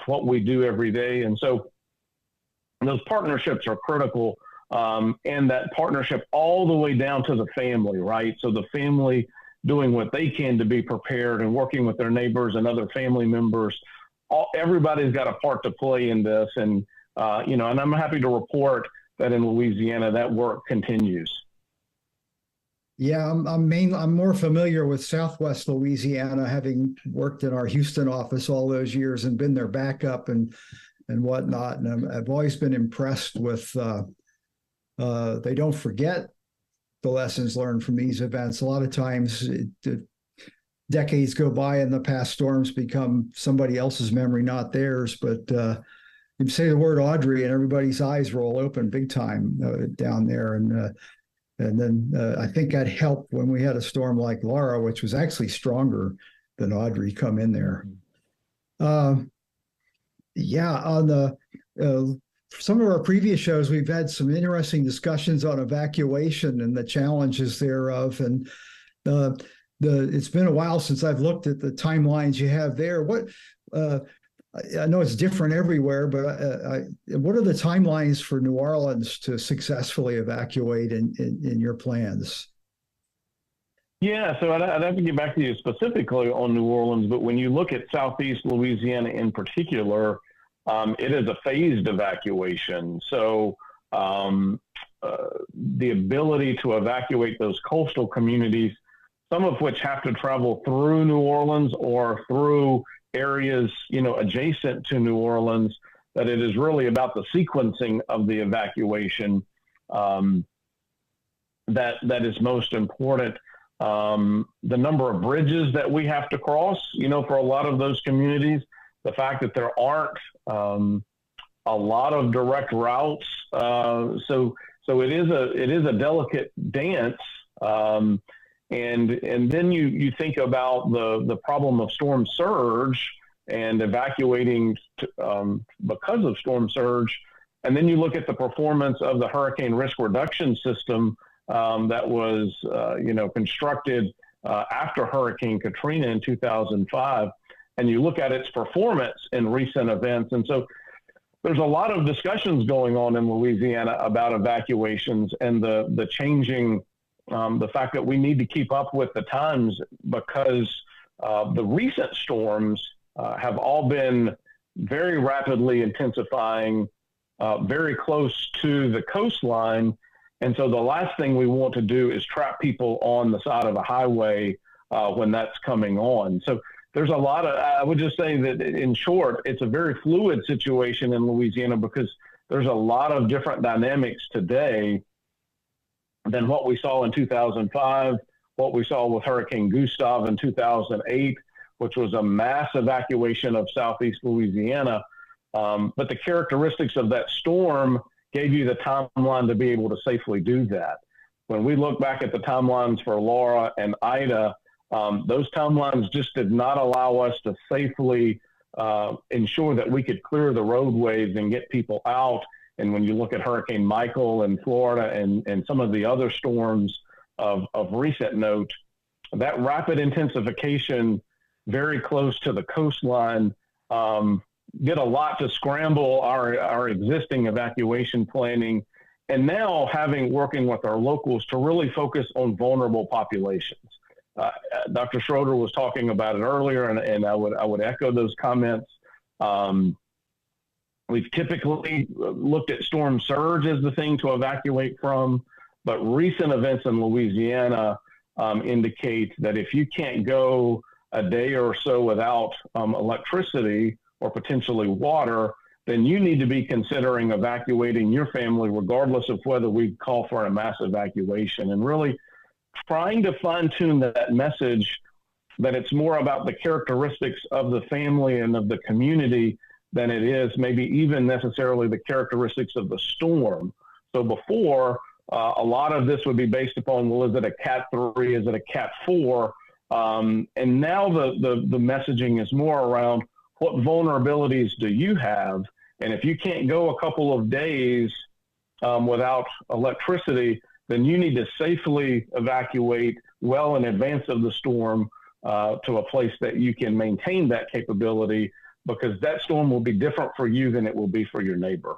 what we do every day. And so those partnerships are critical, and that partnership all the way down to the family, right? So the family doing what they can to be prepared and working with their neighbors and other family members. Everybody's got a part to play in this. And, and I'm happy to report that in Louisiana, that work continues.
Yeah, I'm more familiar with Southwest Louisiana, having worked in our Houston office all those years and been their backup and whatnot. And I've always been impressed with, they don't forget the lessons learned from these events. A lot of times decades go by and the past storms become somebody else's memory, not theirs. But you say the word Audrey and everybody's eyes roll open big time down there. And then I think that helped when we had a storm like Laura, which was actually stronger than Audrey come in there. On the some of our previous shows, we've had some interesting discussions on evacuation and the challenges thereof. And it's been a while since I've looked at the timelines you have there. What I know it's different everywhere, but what are the timelines for New Orleans to successfully evacuate in your plans?
Yeah, so I'd have to get back to you specifically on New Orleans, but when you look at Southeast Louisiana in particular, it is a phased evacuation. So the ability to evacuate those coastal communities, some of which have to travel through New Orleans or through areas, adjacent to New Orleans, that it is really about the sequencing of the evacuation that is most important. The number of bridges that we have to cross, for a lot of those communities, the fact that there aren't a lot of direct routes. So it is a delicate dance. And then you think about the problem of storm surge and evacuating because of storm surge. And then you look at the performance of the hurricane risk reduction system that was, constructed after Hurricane Katrina in 2005. And you look at its performance in recent events. And so there's a lot of discussions going on in Louisiana about evacuations and the changing, the fact that we need to keep up with the times, because the recent storms have all been very rapidly intensifying, very close to the coastline. And so the last thing we want to do is trap people on the side of a highway when that's coming on. So there's a lot of, I would just say that in short, it's a very fluid situation in Louisiana because there's a lot of different dynamics today than what we saw in 2005, what we saw with Hurricane Gustav in 2008, which was a mass evacuation of Southeast Louisiana. But the characteristics of that storm gave you the timeline to be able to safely do that. When we look back at the timelines for Laura and Ida, those timelines just did not allow us to safely ensure that we could clear the roadways and get people out. And when you look at Hurricane Michael in Florida and some of the other storms of recent note, that rapid intensification very close to the coastline did a lot to scramble our existing evacuation planning. And now working with our locals to really focus on vulnerable populations. Dr. Schroeder was talking about it earlier, and I would echo those comments. We've typically looked at storm surge as the thing to evacuate from, but recent events in Louisiana indicate that if you can't go a day or so without electricity or potentially water, then you need to be considering evacuating your family, regardless of whether we call for a mass evacuation, and really trying to fine-tune that message that it's more about the characteristics of the family and of the community than it is maybe even necessarily the characteristics of the storm. So before, a lot of this would be based upon, well, is it a Cat 3? Is it a Cat 4? And now the messaging is more around what vulnerabilities do you have? And if you can't go a couple of days without electricity, then you need to safely evacuate well in advance of the storm to a place that you can maintain that capability, because that storm will be different for you than it will be for your neighbor.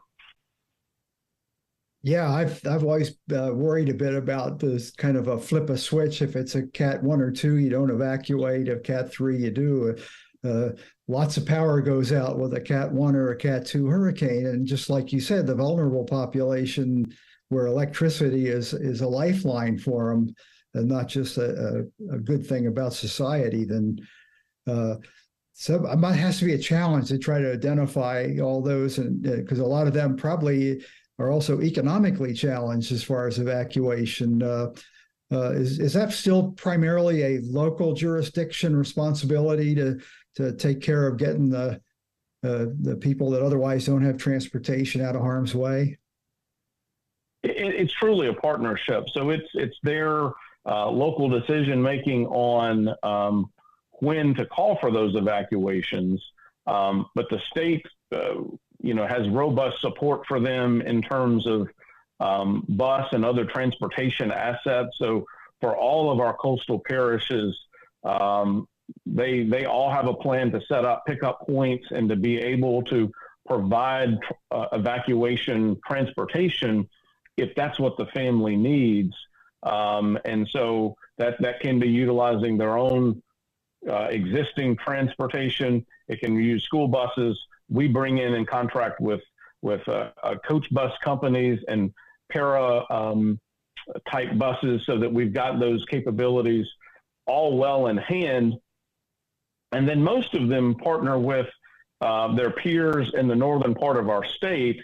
Yeah, I've always worried a bit about this kind of a flip a switch. If it's a Cat 1 or 2, you don't evacuate. If Cat 3, you do. Lots of power goes out with a Cat 1 or a Cat 2 hurricane. And just like you said, the vulnerable population where electricity is a lifeline for them and not just a good thing about society, then so it has to be a challenge to try to identify all those, and because a lot of them probably are also economically challenged as far as evacuation. Is that still primarily a local jurisdiction responsibility to take care of getting the people that otherwise don't have transportation out of harm's way?
It's truly a partnership. So it's their local decision making on when to call for those evacuations, but the state has robust support for them in terms of bus and other transportation assets. So for all of our coastal parishes, they all have a plan to set up pickup points and to be able to provide evacuation transportation if that's what the family needs. And so that can be utilizing their own existing transportation. It can use school buses. We bring in and contract with coach bus companies and para type buses so that we've got those capabilities all well in hand. And then most of them partner with their peers in the northern part of our state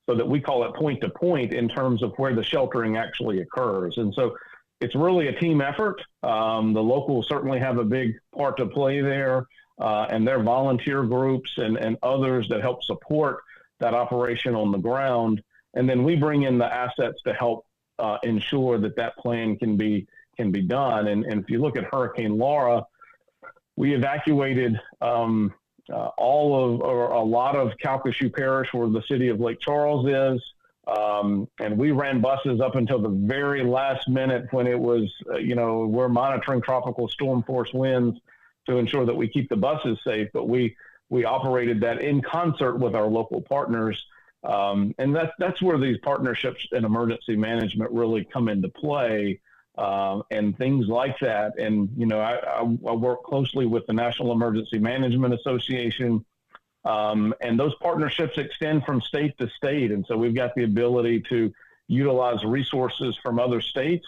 so that we call it point to point in terms of where the sheltering actually occurs. And so it's really a team effort. The locals certainly have a big part to play there, and their volunteer groups and others that help support that operation on the ground. And then we bring in the assets to help ensure that plan can be done. And if you look at Hurricane Laura, we evacuated a lot of Calcasieu Parish, where the city of Lake Charles is. And we ran buses up until the very last minute when it was, we're monitoring tropical storm force winds to ensure that we keep the buses safe. But we operated that in concert with our local partners. And that's where these partnerships and emergency management really come into play, and things like that. And, I work closely with the National Emergency Management Association. And those partnerships extend from state to state. And so we've got the ability to utilize resources from other states.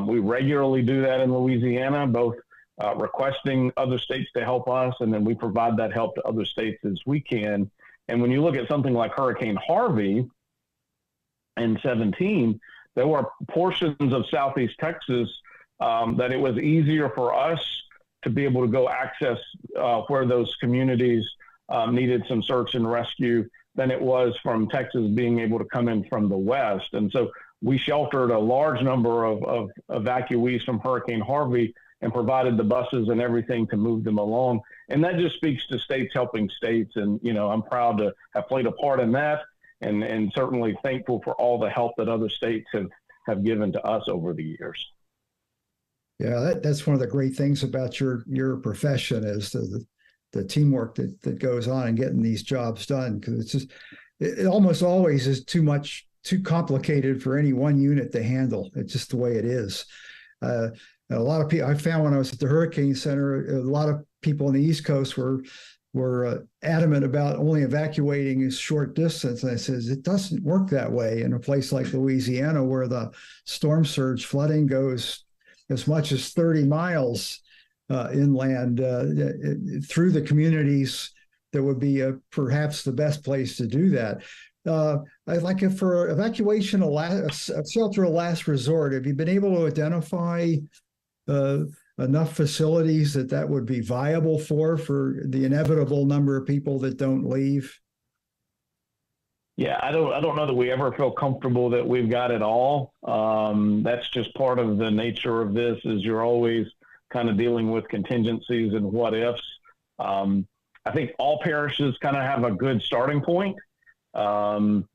We regularly do that in Louisiana, both requesting other states to help us, and then we provide that help to other states as we can. And when you look at something like Hurricane Harvey in 2017, there were portions of Southeast Texas that it was easier for us to be able to go access where those communities needed some search and rescue than it was from Texas being able to come in from the west. And so we sheltered a large number of evacuees from Hurricane Harvey and provided the buses and everything to move them along. And that just speaks to states helping states. And, I'm proud to have played a part in that, and certainly thankful for all the help that other states have given to us over the years.
Yeah, that's one of the great things about your profession is the teamwork that goes on in getting these jobs done, because it's just it almost always is too complicated for any one unit to handle. It's just the way it is. a lot of people, I found when I was at the Hurricane Center, a lot of people on the East Coast were adamant about only evacuating a short distance. And I says, it doesn't work that way in a place like Louisiana, where the storm surge flooding goes as much as 30 miles inland through the communities. That would be perhaps the best place to do that. I'd like it for evacuation, a shelter of last resort. Have you been able to identify enough facilities that would be viable for the inevitable number of people that don't leave?
Yeah, I don't know that we ever feel comfortable that we've got it all. That's just part of the nature of this, is you're always kind of dealing with contingencies and what ifs. I think all parishes kind of have a good starting point. And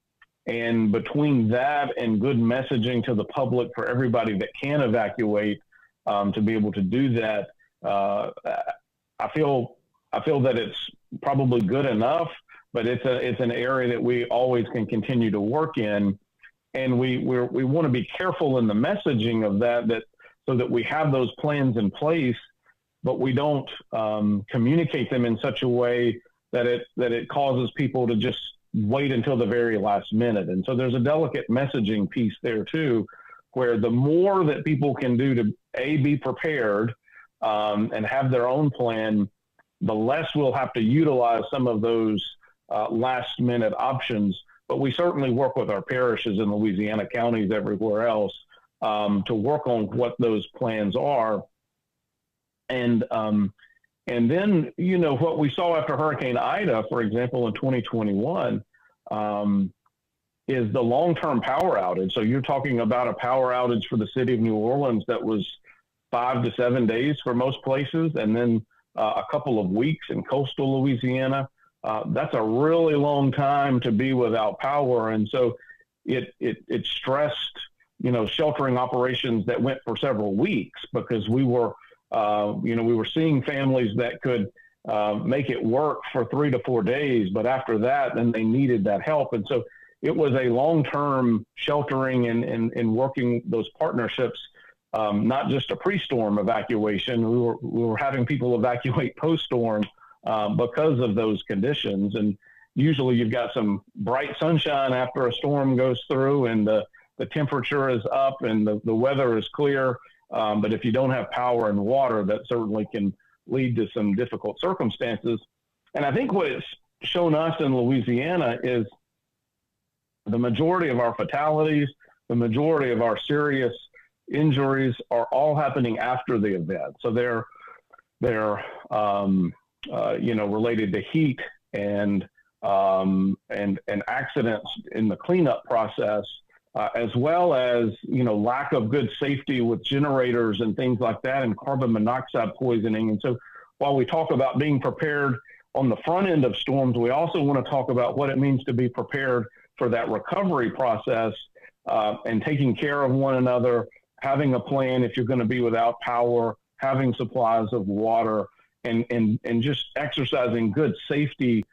between that and good messaging to the public for everybody that can evacuate, to be able to do that, I feel that it's probably good enough, but it's an area that we always can continue to work in. And we want to be careful in the messaging of that so that we have those plans in place, but we don't communicate them in such a way that it causes people to just wait until the very last minute. And so there's a delicate messaging piece there too, where the more that people can do to be prepared and have their own plan, the less we'll have to utilize some of those last minute options. But we certainly work with our parishes in Louisiana, counties, everywhere else, to work on what those plans are. And then, what we saw after Hurricane Ida, for example, in 2021, is the long-term power outage. So you're talking about a power outage for the city of New Orleans that was 5 to 7 days for most places, and then a couple of weeks in coastal Louisiana. That's a really long time to be without power. And so it stressed, sheltering operations that went for several weeks, because we were seeing families that could make it work for 3 to 4 days, but after that, then they needed that help. And so it was a long-term sheltering and working those partnerships, not just a pre-storm evacuation. We were having people evacuate post-storm because of those conditions. And usually you've got some bright sunshine after a storm goes through, and the temperature is up and the weather is clear. But if you don't have power and water, that certainly can lead to some difficult circumstances. And I think what it's shown us in Louisiana is the majority of our fatalities, the majority of our serious injuries are all happening after the event. So they're related to heat and accidents in the cleanup process, as well as, lack of good safety with generators and things like that, and carbon monoxide poisoning. And so while we talk about being prepared on the front end of storms, we also want to talk about what it means to be prepared for that recovery process, and taking care of one another, having a plan if you're going to be without power, having supplies of water, and just exercising good safety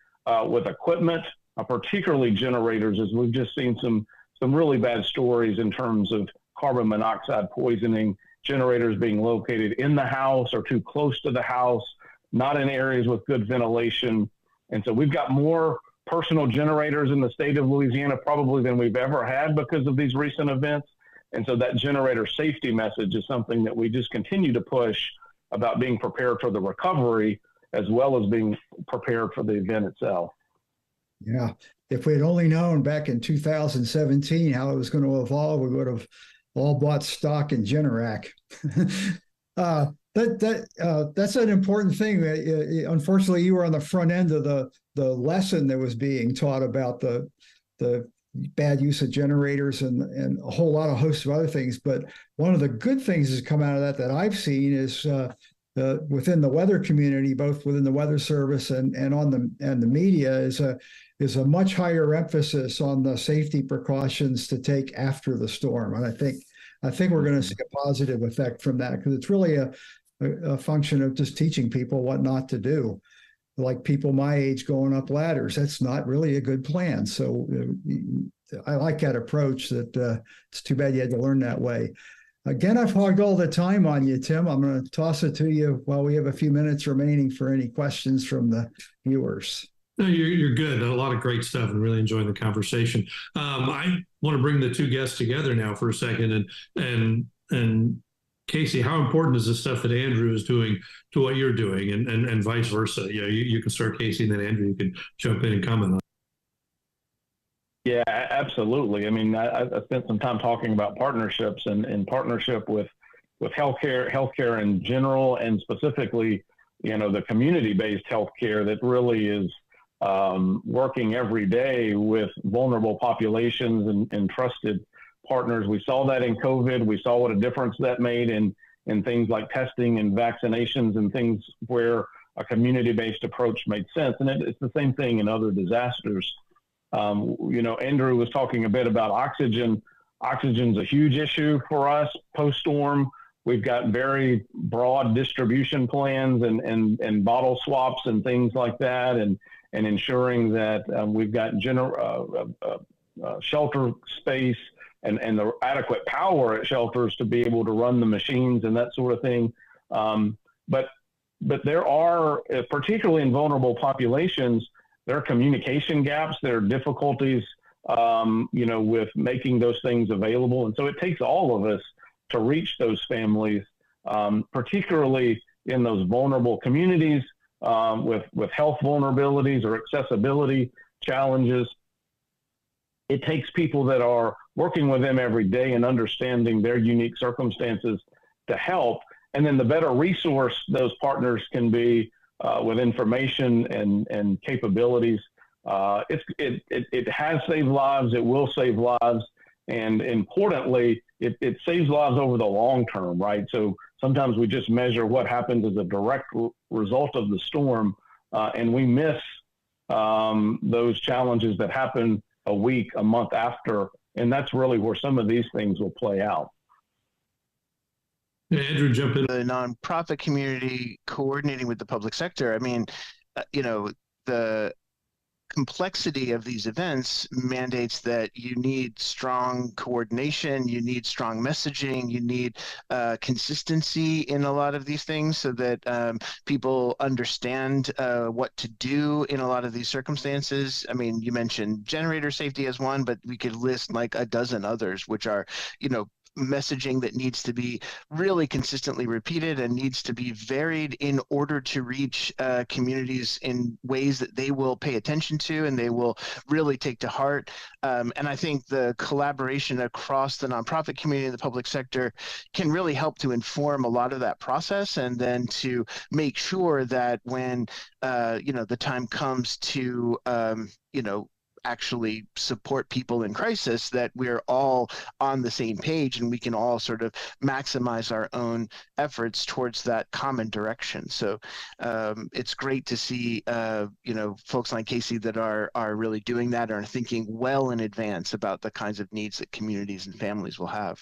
with equipment, particularly generators, as we've just seen some really bad stories in terms of carbon monoxide poisoning, generators being located in the house or too close to the house, not in areas with good ventilation. And so we've got more personal generators in the state of Louisiana probably than we've ever had because of these recent events. And so that generator safety message is something that we just continue to push about being prepared for the recovery as well as being prepared for the event itself.
Yeah. If we had only known back in 2017 how it was going to evolve, we would have all bought stock in Generac. That's an important thing. Unfortunately, you were on the front end of the lesson that was being taught about the bad use of generators and a whole host of other things. But one of the good things that's come out of that I've seen is within the weather community, both within the Weather Service and the media, is a much higher emphasis on the safety precautions to take after the storm. And I think we're going to see a positive effect from that, because it's really a function of just teaching people what not to do. Like people my age going up ladders, that's not really a good plan. So I like that approach. That it's too bad you had to learn that way. Again, I've hogged all the time on you, Tim. I'm going to toss it to you while we have a few minutes remaining for any questions from the viewers.
No, you're good. A lot of great stuff and really enjoying the conversation. I want to bring the two guests together now for a second. And Casey, how important is the stuff that Andrew is doing to what you're doing and vice versa? You can start, Casey, and then Andrew, you can jump in and comment on it.
Yeah, absolutely. I mean, I spent some time talking about partnerships and in partnership with healthcare in general, and specifically, the community-based healthcare that really is working every day with vulnerable populations and trusted partners. We saw that in COVID. We saw what a difference that made in things like testing and vaccinations and things where a community-based approach made sense. And it's the same thing in other disasters. Andrew was talking a bit about oxygen. Oxygen's a huge issue for us post-storm. We've got very broad distribution plans and bottle swaps and things like that, and ensuring that we've got shelter space and the adequate power at shelters to be able to run the machines and that sort of thing. But there are, particularly in vulnerable populations, there are communication gaps. There are difficulties, with making those things available. And so it takes all of us to reach those families, particularly in those vulnerable communities with health vulnerabilities or accessibility challenges. It takes people that are working with them every day and understanding their unique circumstances to help. And then the better resource those partners can be with information and capabilities. It has saved lives. It will save lives. And importantly, it saves lives over the long term, right? So sometimes we just measure what happens as a direct result of the storm, and we miss those challenges that happen a week, a month after. And that's really where some of these things will play out.
Yeah, Andrew, jump in.
The nonprofit community coordinating with the public sector. I mean, the complexity of these events mandates that you need strong coordination, you need strong messaging, you need consistency in a lot of these things so that people understand what to do in a lot of these circumstances. I mean, you mentioned generator safety as one, but we could list like a dozen others, which are, messaging that needs to be really consistently repeated and needs to be varied in order to reach communities in ways that they will pay attention to and they will really take to heart. And I think the collaboration across the nonprofit community and the public sector can really help to inform a lot of that process, and then to make sure that when the time comes to actually support people in crisis, that we're all on the same page and we can all sort of maximize our own efforts towards that common direction. So it's great to see, folks like Casey that are really doing that and are thinking well in advance about the kinds of needs that communities and families will have.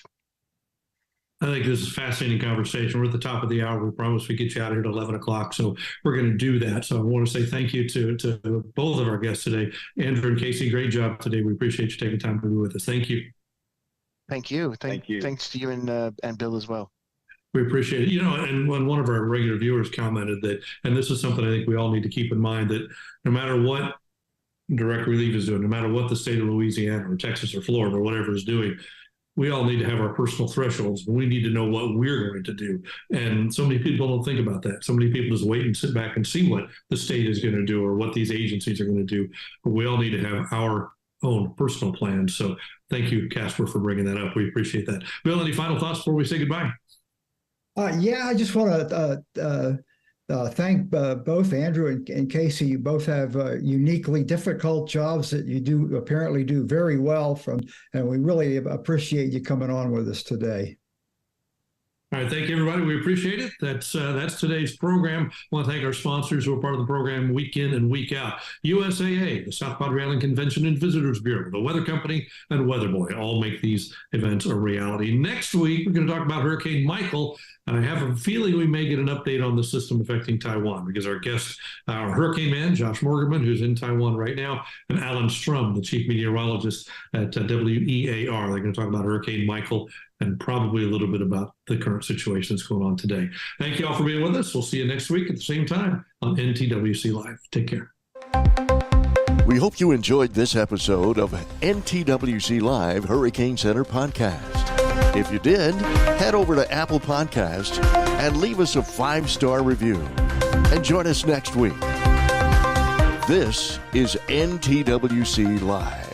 I think this is a fascinating conversation. We're at the top of the hour. We promised we'd get you out of here at 11 o'clock, so we're going to do that. So I want to say thank you to both of our guests today. Andrew and Casey, great job today. We appreciate you taking time to be with us. Thank you.
Thank you. Thank you. Thanks to you and Bill as well.
We appreciate it. And when one of our regular viewers commented that, and this is something I think we all need to keep in mind, that no matter what direct relief is doing, no matter what the state of Louisiana or Texas or Florida or whatever is doing, we all need to have our personal thresholds. We need to know what we're going to do. And so many people don't think about that. So many people just wait and sit back and see what the state is going to do or what these agencies are going to do. But we all need to have our own personal plans. So thank you, Casper, for bringing that up. We appreciate that. Bill, any final thoughts before we say goodbye?
I just want to thank both Andrew and Casey. You both have uniquely difficult jobs that you apparently do very well and we really appreciate you coming on with us today.
All right, thank you, everybody. We appreciate it. That's today's program. I want to thank our sponsors who are part of the program week in and week out. USAA, the South Padre Island Convention and Visitors Bureau, the Weather Company, and Weatherboy all make these events a reality. Next week, we're going to talk about Hurricane Michael, and I have a feeling we may get an update on the system affecting Taiwan because our guests, our hurricane man, Josh Morganman, who's in Taiwan right now, and Alan Strum, the chief meteorologist at WEAR. They're going to talk about Hurricane Michael and probably a little bit about the current situation that's going on today. Thank you all for being with us. We'll see you next week at the same time on NTWC Live. Take care.
We hope you enjoyed this episode of NTWC Live Hurricane Center podcast. If you did, head over to Apple Podcasts and leave us a 5-star review. And join us next week. This is NTWC Live.